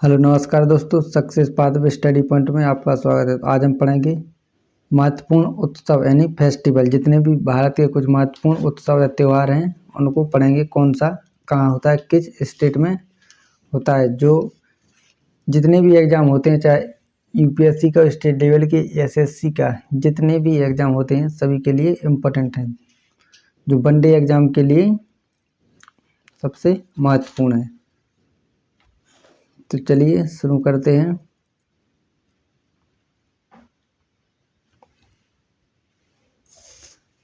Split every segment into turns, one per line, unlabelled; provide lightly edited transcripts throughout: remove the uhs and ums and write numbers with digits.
Hello नमस्कार दोस्तों, success pathway study point में आपका स्वागत है। आज हम पढ़ेंगे महत्वपूर्ण उत्सव यानी फेस्टिवल। जितने भी भारत के कुछ महत्वपूर्ण उत्सव या त्यौहार हैं उनको पढ़ेंगे। कौन सा कहाँ होता है, किस स्टेट में होता है। जो जितने भी एग्ज़ाम होते हैं, चाहे यूपीएससी का, स्टेट लेवल के, एसएससी का, जितने भी एग्ज़ाम होते हैं सभी के लिए इम्पोर्टेंट हैं। जो वनडे एग्ज़ाम के लिए सबसे महत्वपूर्ण है। तो चलिए शुरू करते हैं।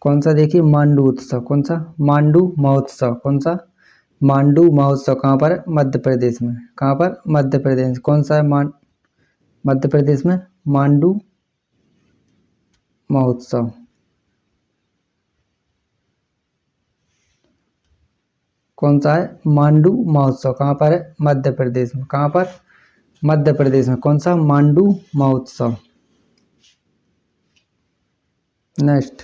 कौन सा देखिए, मांडू उत्सव। कौन सा? मांडू महोत्सव। कौन सा? मांडू महोत्सव। कहाँ पर? मध्य प्रदेश में। कहाँ पर? मध्य प्रदेश। कौन सा है? मध्य प्रदेश में मांडू महोत्सव। कौन सा है? मांडू महोत्सव। कहाँ पर है? मध्य प्रदेश में। कहाँ पर? मध्य प्रदेश में। कौन सा? मांडू महोत्सव। नेक्स्ट,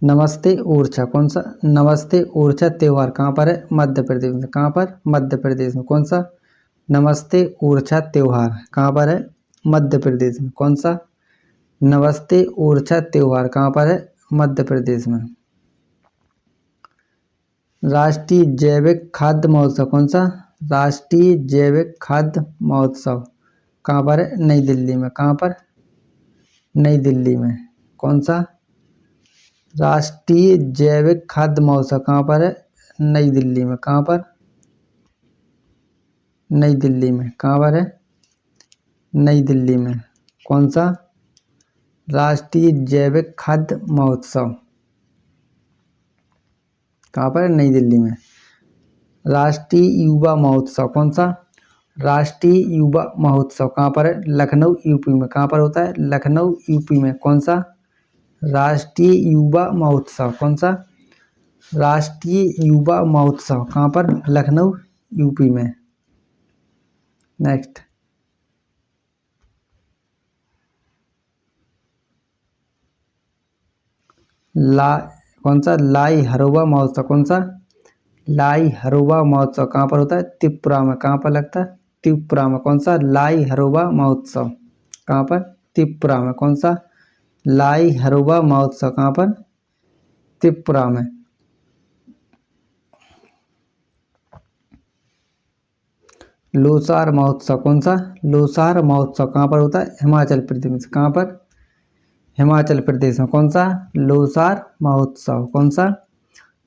नमस्ते ओरछा। कौन सा? नमस्ते ओरछा त्योहार कहाँ पर है? मध्य प्रदेश में। कहाँ पर? मध्य प्रदेश में। कौन सा? नमस्ते ओरछा त्योहार कहाँ पर है? मध्य प्रदेश में। कौन सा? नमस्ते ओरछा त्योहार कहाँ पर है? मध्य प्रदेश में। राष्ट्रीय जैविक खाद्य महोत्सव। कौन सा? राष्ट्रीय जैविक खाद्य महोत्सव कहाँ पर है? नई दिल्ली में। कहाँ पर? नई दिल्ली में। कौन सा? राष्ट्रीय जैविक खाद्य महोत्सव कहाँ पर है? नई दिल्ली में। कहाँ पर? नई दिल्ली में। कहाँ पर है? नई दिल्ली में। कौन सा? राष्ट्रीय जैविक खाद्य महोत्सव कहाँ पर है? नई दिल्ली में। राष्ट्रीय युवा महोत्सव। कौन सा? राष्ट्रीय युवा महोत्सव कहाँ पर है? लखनऊ यूपी में। कहाँ पर होता है? लखनऊ यूपी में। कौन सा? राष्ट्रीय युवा महोत्सव। कौन सा? राष्ट्रीय युवा महोत्सव कहाँ पर? लखनऊ यूपी में। नेक्स्ट, कौन सा? लाई हरोबा महोत्सव। कौन सा? लाई हरोबा महोत्सव कहाँ पर होता है? त्रिपुरा में। कहाँ पर लगता है? त्रिपुरा में। कौन सा? लाई हरोबा महोत्सव कहाँ पर? त्रिपुरा में। कौन सा? लाई हरोबा महोत्सव कहाँ पर? त्रिपुरा में। लोसार महोत्सव। कौन सा? लोसार महोत्सव कहाँ पर होता है? हिमाचल प्रदेश में। कहाँ पर? हिमाचल प्रदेश में। कौन सा? लोसार महोत्सव। कौन सा?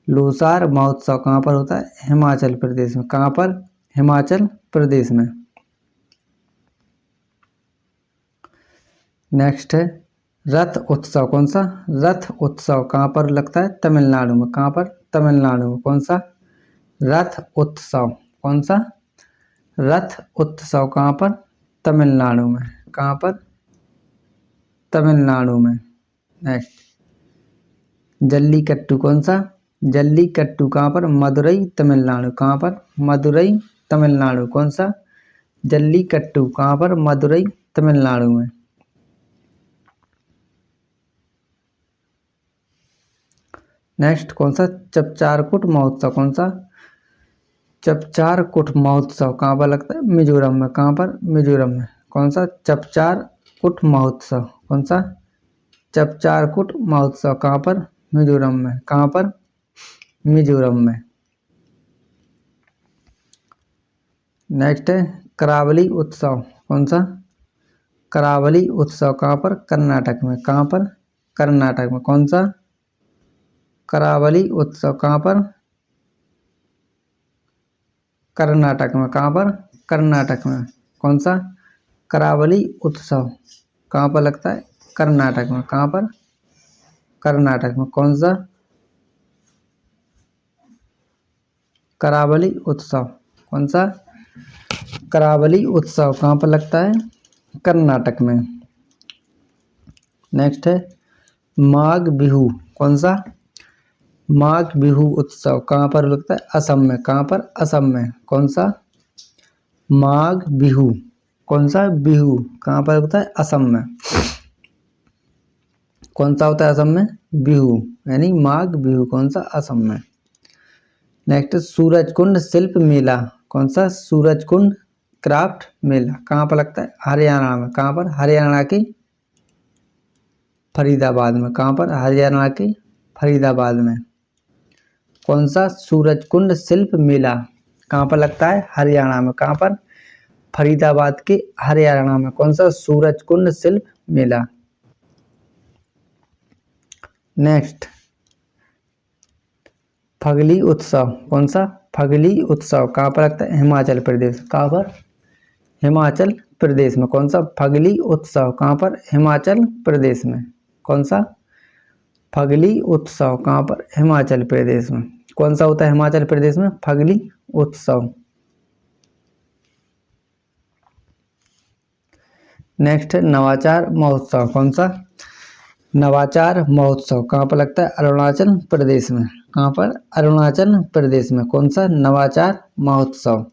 लोसार महोत्सव कहाँ पर होता है? हिमाचल प्रदेश में। कहाँ पर? हिमाचल प्रदेश में। नेक्स्ट है रथ उत्सव। कौन सा? रथ उत्सव कहाँ पर लगता है? तमिलनाडु में। कहाँ पर? तमिलनाडु में। कौन सा? रथ उत्सव। कौन सा? रथ उत्सव कहाँ पर? तमिलनाडु में। कहाँ पर? तमिलनाडु में। नेक्स्ट, जल्लीकट्टू। कौन सा? जल्लीकट्टू कहाँ पर? मदुरई तमिलनाडु। कहाँ पर? मदुरई तमिलनाडु। कौन सा? जल्लीकट्टू कहाँ पर? मदुरई तमिलनाडु में। नेक्स्ट, कौन सा? चपचारकुट महोत्सव। कौन सा? चपचारकुट महोत्सव कहाँ पर लगता है? मिजोरम में। कहाँ पर? मिजोरम में। कौन सा? चपचारकुट महोत्सव। कौन सा? चपचारकुट महोत्सव कहाँ पर? मिजोरम में। कहाँ पर? मिजोरम में। नेक्स्ट है करावली उत्सव। कौन सा? करावली उत्सव कहाँ पर? कर्नाटक में। कहाँ पर? कर्नाटक में। कौन सा? करावली उत्सव कहाँ पर? कर्नाटक में। कहाँ पर? कर्नाटक में। कौन सा? करावली उत्सव कहाँ पर लगता है? कर्नाटक में। कहाँ पर? कर्नाटक में। कौन सा? करावली उत्सव। कौन सा? करावली उत्सव कहाँ पर लगता है? कर्नाटक में। नेक्स्ट है माघ बिहू। कौन सा? माघ बिहू उत्सव कहाँ पर लगता है? असम में। कहाँ पर? असम में। कौन सा? माघ बिहू। कौन सा? बिहू कहाँ पर होता है? असम में। कौन सा होता है असम में? बिहू यानी माघ बिहू। कौन सा? असम में। नेक्स्ट, सूरजकुंड शिल्प मेला। कौन सा? सूरजकुंड क्राफ्ट मेला कहाँ पर लगता है? हरियाणा में। कहाँ पर? हरियाणा की फरीदाबाद में। कहाँ पर? हरियाणा की फरीदाबाद में। कौन सा सूरजकुंड शिल्प मेला कहाँ पर लगता है? हरियाणा में। कहाँ पर? फरीदाबाद के हरियाणा में। कौन सा सूरजकुंड शिल्प मेला। नेक्स्ट, फगली उत्सव। कौन सा? फगली उत्सव कहाँ पर लगता है? हिमाचल प्रदेश। कहाँ पर? हिमाचल प्रदेश में। कौन सा? फगली उत्सव कहाँ पर? हिमाचल प्रदेश में। कौन सा? फगली उत्सव कहाँ पर? हिमाचल प्रदेश में। कौन सा होता है हिमाचल प्रदेश में? फगली उत्सव। नेक्स्ट है नवाचार महोत्सव। कौन सा? नवाचार महोत्सव कहाँ पर लगता है? अरुणाचल प्रदेश में। कहाँ पर? अरुणाचल प्रदेश में। कौन सा? नवाचार महोत्सव।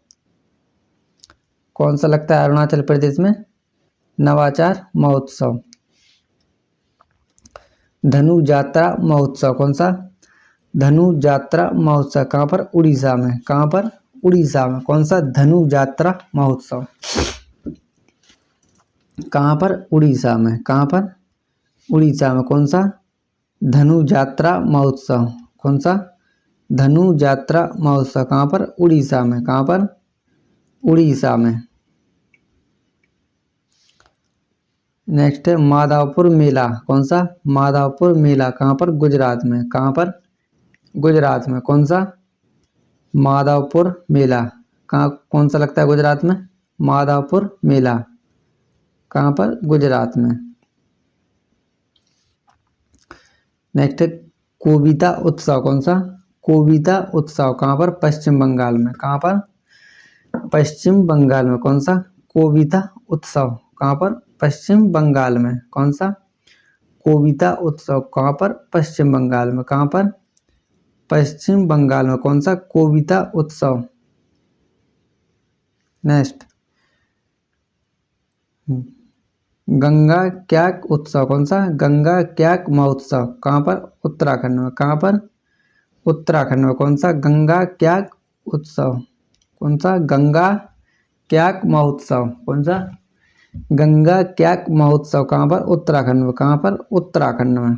कौन सा लगता है अरुणाचल प्रदेश में? नवाचार महोत्सव। धनु यात्रा महोत्सव। कौन सा? धनु यात्रा महोत्सव कहाँ पर? उड़ीसा में। कहाँ पर? उड़ीसा में। कौन सा? धनु यात्रा महोत्सव कहाँ पर? उड़ीसा में। कहाँ पर? उड़ीसा में। कौन सा? धनु यात्रा महोत्सव। कौन सा? धनु यात्रा महोत्सव कहाँ पर? उड़ीसा में। कहाँ पर? उड़ीसा में। नेक्स्ट है माधवपुर मेला। कौन सा? माधवपुर मेला कहाँ पर? गुजरात में। कहाँ पर? गुजरात में। कौन सा? माधवपुर मेला कहाँ कौन सा लगता है गुजरात में? माधवपुर मेला कहाँ पर? गुजरात में। नेक्स्ट है कोविता उत्सव। कौन सा? कोविता उत्सव कहाँ पर? पश्चिम बंगाल में। कहाँ पर? पश्चिम बंगाल में। कौन सा? कोविता उत्सव कहाँ पर? पश्चिम बंगाल में। कौन सा? कोविता उत्सव कहाँ पर? पश्चिम बंगाल में। कहाँ पर? पश्चिम बंगाल में। कौन सा? कोविता उत्सव। नेक्स्ट, गंगा क्याक उत्सव। कौन सा? गंगा क्याक महोत्सव कहाँ पर? उत्तराखंड में। कहाँ पर? उत्तराखंड में। कौन सा? गंगा क्याक उत्सव। कौन सा? गंगा क्याक महोत्सव। कौन सा? गंगा क्याक महोत्सव कहाँ पर? उत्तराखंड में। कहाँ पर? उत्तराखंड में।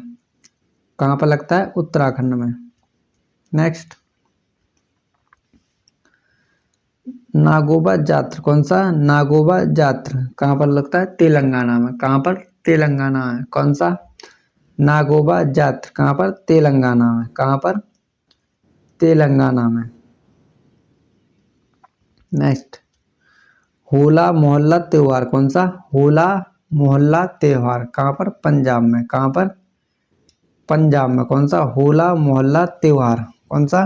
कहाँ पर लगता है? उत्तराखंड में। नेक्स्ट, नागोबा जात्र। कौन सा? नागोबा जात्र कहाँ पर लगता है? तेलंगाना में। कहाँ पर? तेलंगाना में। कौन सा? नागोबा जात्र कहाँ पर? तेलंगाना में। कहाँ पर? तेलंगाना में। नेक्स्ट, होला मोहल्ला त्योहार। कौन सा? होला मोहल्ला त्योहार कहाँ पर? पंजाब में। कहाँ पर? पंजाब में। कौन सा? होला मोहल्ला त्योहार। कौन सा?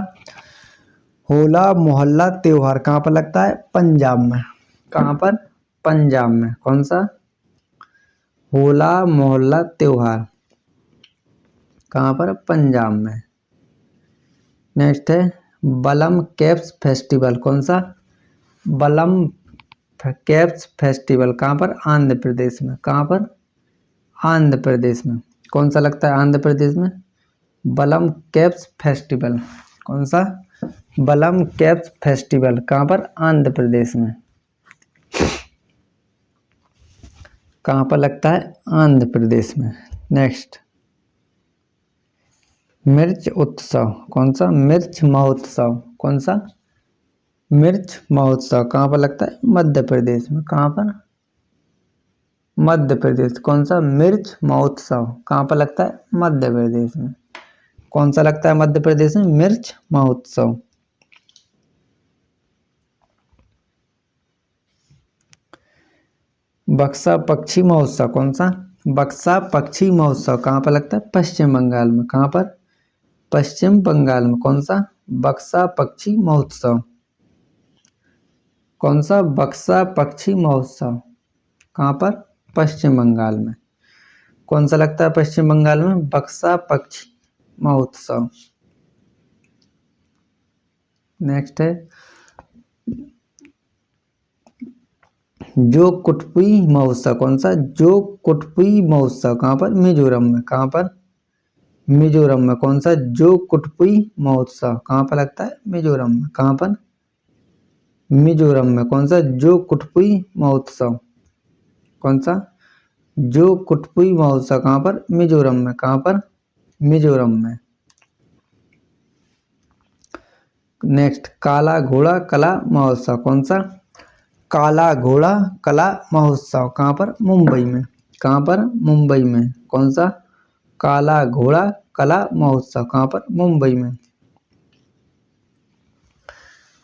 होला मोहल्ला त्योहार कहाँ पर लगता है? पंजाब में। कहाँ पर? पंजाब में। कौन सा? होला मोहल्ला त्योहार कहाँ पर? पंजाब में। नेक्स्ट है बलम कैप्स फेस्टिवल। कौन सा? बलम कैप्स फेस्टिवल कहाँ पर? आंध्र प्रदेश में। कहाँ पर? आंध्र प्रदेश में। कौन सा लगता है आंध्र प्रदेश में? बलम कैप्स फेस्टिवल। कौन सा? बलम कैप्स फेस्टिवल कहाँ पर? आंध्र प्रदेश में। कहाँ पर लगता है? आंध्र प्रदेश में। नेक्स्ट, मिर्च उत्सव। कौन सा? मिर्च महोत्सव। कौन सा? मिर्च महोत्सव कहाँ पर लगता है? मध्य प्रदेश में। कहाँ पर? मध्य प्रदेश। कौन सा? मिर्च महोत्सव कहाँ पर लगता है? मध्य प्रदेश में। कौन सा लगता है मध्य प्रदेश में? मिर्च महोत्सव। बक्सा पक्षी महोत्सव। कौन सा? बक्सा पक्षी महोत्सव कहाँ पर लगता है? पश्चिम बंगाल में। कहाँ पर? पश्चिम बंगाल में। कौन सा? बक्सा पक्षी महोत्सव। कौन सा? बक्सा पक्षी महोत्सव कहाँ पर? पश्चिम बंगाल में। कौन सा लगता है पश्चिम बंगाल में? बक्सा पक्षी महोत्सव। नेक्स्ट है जो कुटपुई महोत्सव। कौन सा? जो कुटपुई महोत्सव कहाँ पर? मिजोरम में। कहाँ पर? मिजोरम में। कौन सा? जो कुटपुई महोत्सव कहाँ पर लगता है? मिजोरम में। कहाँ पर? मिजोरम में। कौन सा? जो कुटपुई महोत्सव। कौन सा? जो कुटपुई महोत्सव कहाँ पर? मिजोरम में। कहाँ पर? मिजोरम में। नेक्स्ट, काला घोड़ा कला महोत्सव। कौन सा? काला घोड़ा कला महोत्सव कहाँ पर? मुंबई में। कहाँ पर? मुंबई में। कौन सा? काला घोड़ा कला महोत्सव कहाँ पर? मुंबई में।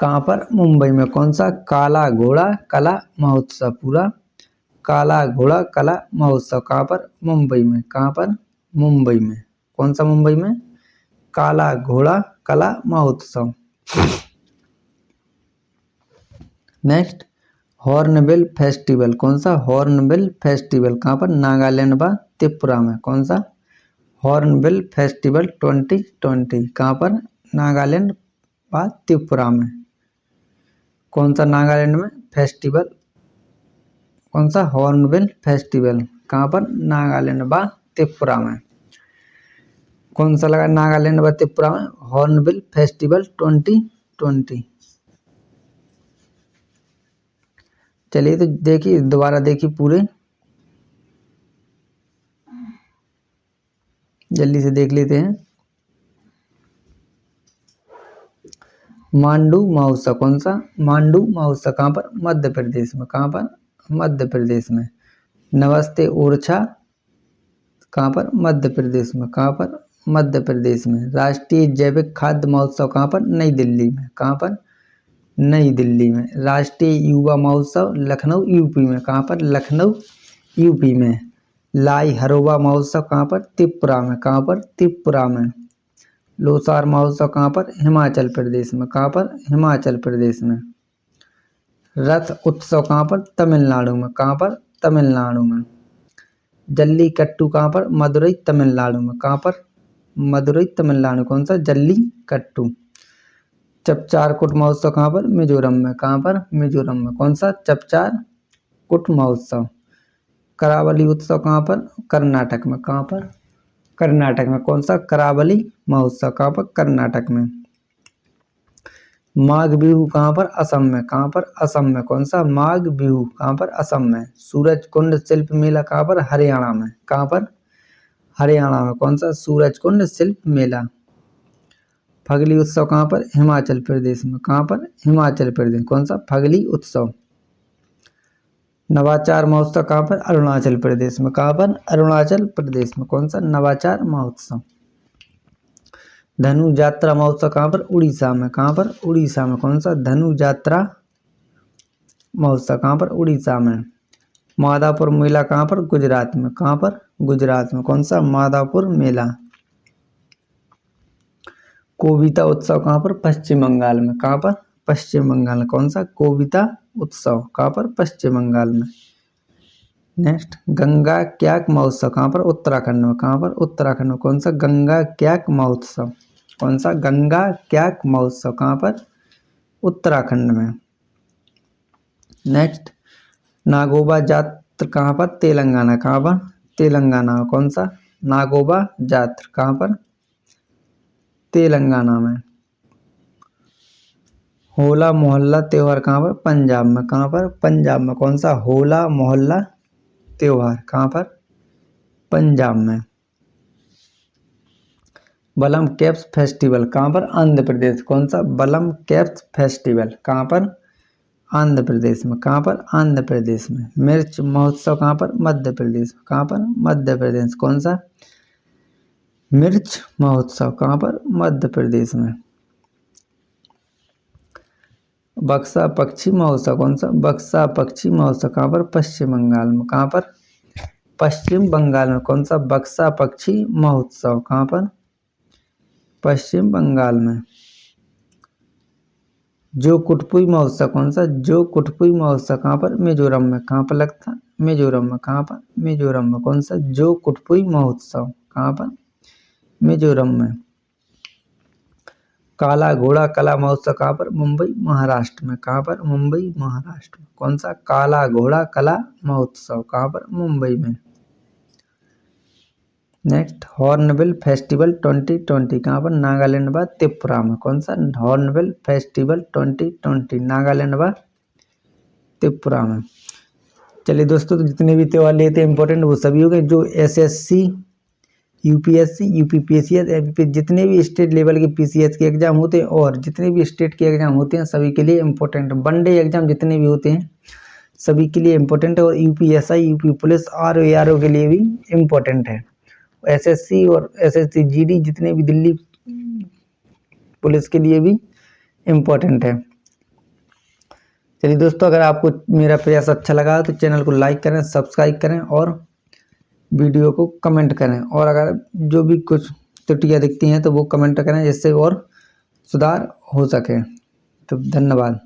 कहाँ पर? मुंबई में। कौन सा? काला घोड़ा कला महोत्सव। पूरा काला घोड़ा कला महोत्सव कहाँ पर? मुंबई में। कहाँ पर? मुंबई में। कौन सा? मुंबई में। काला घोड़ा कला महोत्सव। Next, hornbill festival. कौन सा? हॉर्नबिल फेस्टिवल कहाँ पर? नागालैंड व त्रिपुरा में। कौन सा? हॉर्नबिल फेस्टिवल 2020 कहाँ पर? नागालैंड व त्रिपुरा में। कौन सा? नागालैंड में फेस्टिवल। कौन सा? हॉर्नबिल फेस्टिवल कहाँ पर? नागालैंड व त्रिपुरा में। कौन सा लगा? नागालैंड व त्रिपुरा में हॉर्नबिल फेस्टिवल 2020। चलिए तो देखिए, दोबारा देखिए पूरे, जल्दी से देख लेते हैं। मांडू महोत्सव। कौन सा? मांडू महोत्सव कहाँ पर? मध्य प्रदेश में। कहाँ पर? मध्य प्रदेश में। नमस्ते ओरछा कहाँ पर? मध्य प्रदेश में। कहाँ पर? मध्य प्रदेश में। राष्ट्रीय जैविक खाद्य महोत्सव कहाँ पर? नई दिल्ली में। कहाँ पर? नई दिल्ली में। राष्ट्रीय युवा महोत्सव लखनऊ यूपी में। कहाँ पर? लखनऊ यूपी में। लाई हरोबा महोत्सव कहाँ पर? त्रिपुरा में। कहाँ पर? त्रिपुरा में। लोसार महोत्सव कहाँ पर? हिमाचल प्रदेश में। कहाँ पर? हिमाचल प्रदेश में। रथ उत्सव कहाँ पर? तमिलनाडु में। कहाँ पर? तमिलनाडु में। जल्लीकट्टू कहाँ पर? मदुरई तमिलनाडु में। कहाँ पर? मदुरई तमिलनाडु। कौन सा? जल्लीकट्टू। चपचार कुट महोत्सव कहाँ पर? मिजोरम में। कहाँ पर? मिजोरम में। कौन सा? चपचार कुट महोत्सव। करावली उत्सव कहाँ पर? कर्नाटक में। कहाँ पर? कर्नाटक में। कौन सा? करावली महोत्सव कहाँ पर? कर्नाटक में। माघ बिहू कहाँ पर? असम में। कहाँ पर? असम में। कौन सा? माघ बिहू कहाँ पर? असम में। सूरज कुंड शिल्प मेला कहाँ पर? हरियाणा में। कहाँ पर? हरियाणा में। कौन सा? सूरज कुंड शिल्प मेला। फगली उत्सव कहाँ पर? हिमाचल प्रदेश में। कहाँ पर? हिमाचल प्रदेश। कौन सा? फगली उत्सव। नवाचार महोत्सव कहाँ पर? अरुणाचल प्रदेश में। कहाँ पर? अरुणाचल प्रदेश में। कौन सा? नवाचार महोत्सव। धनु यात्रा महोत्सव कहाँ पर? उड़ीसा में। कहाँ पर? उड़ीसा में। कौन सा? धनु यात्रा महोत्सव कहाँ पर? उड़ीसा में। माधापुर मेला कहाँ पर? गुजरात में। कहाँ पर? गुजरात में। कौन सा? माधापुर मेला। कोविता उत्सव कहाँ पर? पश्चिम बंगाल में। कहाँ पर? पश्चिम बंगाल में। कौन सा? कोविता उत्सव कहाँ पर? पश्चिम बंगाल में। नेक्स्ट, गंगा क्याक महोत्सव कहाँ पर? उत्तराखंड में। कहाँ पर? उत्तराखंड में। कौन सा? गंगा क्याक महोत्सव। कौन सा? गंगा क्याक महोत्सव कहाँ पर? उत्तराखंड में। नेक्स्ट, नागोबा जात्र कहाँ पर? तेलंगाना। कहाँ पर? तेलंगाना में। कौन सा? नागोबा जात्र कहाँ पर? तेलंगाना में। होला मोहल्ला त्योहार कहाँ पर? पंजाब में। कहाँ पर? पंजाब में। कौन सा? होला मोहल्ला त्योहार कहाँ पर? पंजाब में। बलम कैप्स फेस्टिवल कहाँ पर? आंध्र प्रदेश। कौन सा? बलम कैप्स फेस्टिवल कहाँ पर? आंध्र प्रदेश में। कहाँ पर? आंध्र प्रदेश में। मिर्च महोत्सव कहाँ पर? मध्य प्रदेश में। कहाँ पर? मध्य प्रदेश। कौन सा? मिर्च महोत्सव कहाँ पर? मध्य प्रदेश में। बक्सा पक्षी महोत्सव। कौन सा? बक्सा पक्षी महोत्सव कहाँ पर? पश्चिम बंगाल में। कहाँ पर? पश्चिम बंगाल में। कौन सा? बक्सा पक्षी महोत्सव कहाँ पर? पश्चिम बंगाल में। जो कुटपुई महोत्सव। कौन सा? जो कुटपुई महोत्सव कहाँ पर? मिजोरम में। कहाँ पर लगता? मिजोरम में। कहाँ पर? मिजोरम में। कौन सा? जो कुटपुई महोत्सव कहाँ पर? मिजोरम में। काला घोड़ा कला महोत्सव कहाँ पर? मुंबई महाराष्ट्र में। कहाँ पर? मुंबई महाराष्ट्र में। कौन सा? काला घोड़ा कला महोत्सव कहाँ पर? मुंबई में। नेक्स्ट हॉर्नबिल फेस्टिवल 2020 कहाँ पर? नागालैंड व त्रिपुरा में। कौन सा? हॉर्नबिल फेस्टिवल 2020 नागालैंड व त्रिपुरा में। चलिए दोस्तों, तो जितने भी त्यौहार लेते हैं इंपॉर्टेंट वो सभी हो गए। जो एसएससी, यूपीएससी, यूपीपीएससी, जितने भी स्टेट लेवल के पीसीएस के एग्जाम होते हैं और जितने भी स्टेट के एग्जाम होते हैं सभी के लिए इम्पोर्टेंट। वनडे एग्जाम जितने भी होते हैं सभी के लिए इम्पोर्टेंट है और यूपीएसआई, यूपी पुलिस, आरओ के लिए भी इम्पोर्टेंट है। एसएससी और एसएससी जीडी जितने भी दिल्ली पुलिस के लिए भी इम्पोर्टेंट है। चलिए दोस्तों, अगर आपको मेरा प्रयास अच्छा लगा तो चैनल को लाइक करें, सब्सक्राइब करें और वीडियो को कमेंट करें। और अगर जो भी कुछ त्रुटियां दिखती हैं तो वो कमेंट करें जिससे और सुधार हो सके। तो धन्यवाद।